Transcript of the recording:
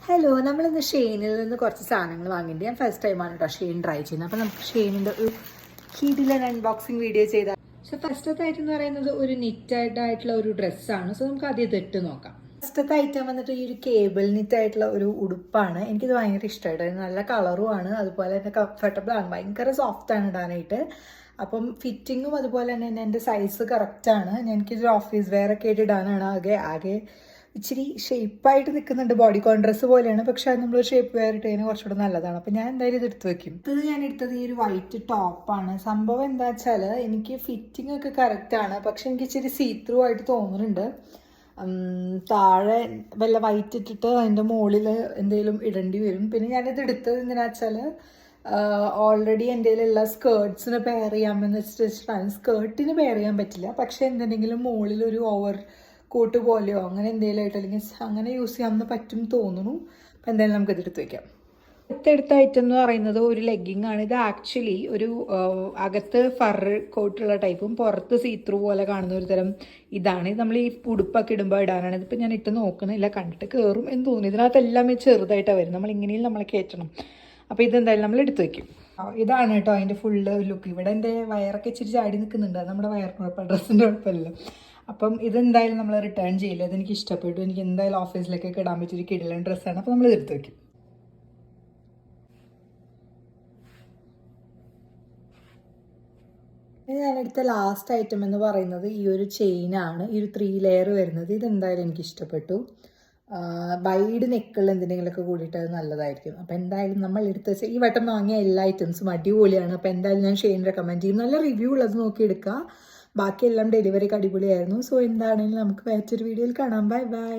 Hello, നമ്മളിന്ന് ഷെയിനിൽ നിന്ന് കുറച്ച് സാധനങ്ങൾ വാങ്ങിയിട്ട് ഞാൻ ഫസ്റ്റ് ടൈമാണ് കേട്ടോ ഷെയിൻ ട്രൈ ചെയ്യുന്നത്. അപ്പോൾ നമുക്ക് ഷെയിനിൻ്റെ ഒരു കിടിലൻ അൺബോക്സിങ് വീഡിയോ ചെയ്താൽ. പക്ഷേ ഫസ്റ്റത്തെ ഐറ്റം എന്ന് പറയുന്നത് ഒരു നിറ്റായിട്ടുള്ള ഒരു ഡ്രസ്സാണ്. സോ നമുക്ക് ആദ്യം ഇതിട്ട് നോക്കാം. ഫസ്റ്റത്തെ ഐറ്റം വന്നിട്ട് ഈ ഒരു കേബിൾ നിറ്റായിട്ടുള്ള ഒരു ഉടുപ്പാണ്. എനിക്കിത് ഭയങ്കര ഇഷ്ടമായിട്ട്, നല്ല കളറുമാണ്, അതുപോലെ തന്നെ കംഫർട്ടബിൾ ആണ്, ഭയങ്കര സോഫ്റ്റാണ് ഇടാനായിട്ട്. അപ്പം ഫിറ്റിങ്ങും അതുപോലെ തന്നെ എൻ്റെ സൈസ് കറക്റ്റാണ്. എനിക്കിതൊരു ഓഫീസ് വെയർ ഒക്കെ ആയിട്ട് ഇടാനാണ്. ആകെ ഇച്ചിരി ഷേപ്പായിട്ട് നിൽക്കുന്നുണ്ട്, ബോഡി കോൺ ഡ്രസ്സ് പോലെയാണ്, പക്ഷെ അത് നമ്മൾ ഷേപ്പ് വെയർ ഇട്ട് കഴിഞ്ഞാൽ കുറച്ചുകൂടെ നല്ലതാണ്. അപ്പം ഞാൻ എന്തായാലും ഇത് എടുത്ത് വെക്കും. ഇത് ഞാൻ എടുത്തത് ഈ ഒരു വൈറ്റ് ടോപ്പാണ്. സംഭവം എന്താ വെച്ചാൽ എനിക്ക് ഫിറ്റിംഗ് ഒക്കെ കറക്റ്റാണ്, പക്ഷെ എനിക്ക് ഇച്ചിരി സീ ത്രൂ ആയിട്ട് തോന്നുന്നുണ്ട്. താഴെ വല്ല വൈറ്റ് ഇട്ടിട്ട് അതിൻ്റെ മുകളിൽ എന്തെങ്കിലും ഇടേണ്ടി വരും. പിന്നെ ഞാനിത് എടുത്തത് എന്തിനാ വെച്ചാൽ ഓൾറെഡി എൻ്റെ കയ്യിലുള്ള സ്കേർട്സിന് പെയർ ചെയ്യാമെന്ന് വെച്ചിട്ടാണ്. സ്കേർട്ടിന് പെയർ ചെയ്യാൻ പറ്റില്ല, പക്ഷെ എന്തെങ്കിലും മുകളിൽ ഒരു ഓവർ കോട്ട് പോലെയോ അങ്ങനെ എന്തെങ്കിലും ആയിട്ട് അല്ലെങ്കിൽ അങ്ങനെ യൂസ് ചെയ്യാമെന്ന് പറ്റും തോന്നുന്നു. അപ്പം എന്തായാലും നമുക്കിത് എടുത്ത് വയ്ക്കാം. അടുത്ത ഐറ്റം എന്ന് പറയുന്നത് ഒരു ലെഗിങ് ആണ്. ഇത് ആക്ച്വലി ഒരു അകത്ത് ഫർ കോട്ടുള്ള ടൈപ്പും പുറത്ത് സീത്രൂ പോലെ കാണുന്ന ഒരു തരം ഇതാണ്. ഇത് നമ്മൾ ഈ ഉടുപ്പൊക്കെ ഇടുമ്പോൾ ഇടാനാണ്. ഇതിപ്പോൾ ഞാൻ ഇട്ട് നോക്കണില്ല, കണ്ടിട്ട് കയറും എന്ന് തോന്നുന്നു. ഇതിനകത്തെല്ലാം ചെറുതായിട്ടാണ് വരും, നമ്മൾ ഇങ്ങനെയും നമ്മളെ കയറ്റണം. അപ്പോൾ ഇതെന്തായാലും നമ്മൾ എടുത്ത് വയ്ക്കും. ഇതാണ് കേട്ടോ അതിൻ്റെ ഫുള്ള് ലുക്ക്. ഇവിടെ എൻ്റെ വയറൊക്കെ ഇച്ചിരി ചാടി നിൽക്കുന്നുണ്ട്, അത് നമ്മുടെ വയറിന് കുഴപ്പം, ഡ്രസ്സിൻ്റെ കുഴപ്പമില്ലല്ലോ. അപ്പം ഇതെന്തായാലും നമ്മൾ റിട്ടേൺ ചെയ്യില്ല. ഇതെനിക്ക് ഇഷ്ടപ്പെട്ടു, എനിക്ക് എന്തായാലും ഓഫീസിലേക്കൊക്കെ ഇടാൻ പറ്റിയൊരു കിടിലൻ ഡ്രസ്സാണ്. അപ്പോൾ നമ്മൾ എടുത്ത് വയ്ക്കും. ഞാനെടുത്ത ലാസ്റ്റ് ഐറ്റം എന്ന് പറയുന്നത് ഈ ഒരു ചെയിനാണ്. ഈ ഒരു 3 ലെയർ വരുന്നത്. ഇതെന്തായാലും എനിക്ക് ഇഷ്ടപ്പെട്ടു. വൈഡ് നെക്കുള്ള എന്തിനെങ്കിലുമൊക്കെ കൂടിയിട്ട് അത് നല്ലതായിരിക്കും. അപ്പോൾ എന്തായാലും നമ്മൾ എടുത്ത് ഈ വട്ടം വാങ്ങിയ എല്ലാ ഐറ്റംസും അടിപൊളിയാണ്. അപ്പോൾ എന്തായാലും ഞാൻ ഷെയിൻ റെക്കമെൻഡ് ചെയ്യും. നല്ല റിവ്യൂ ഉള്ളത് നോക്കി എടുക്കുക. ബാക്കിയെല്ലാം ഡെലിവറിക്ക് അടിപൊളിയായിരുന്നു. സോ എന്താണെങ്കിലും നമുക്ക് മറ്റൊരു വീഡിയോയിൽ കാണാം. Bye bye.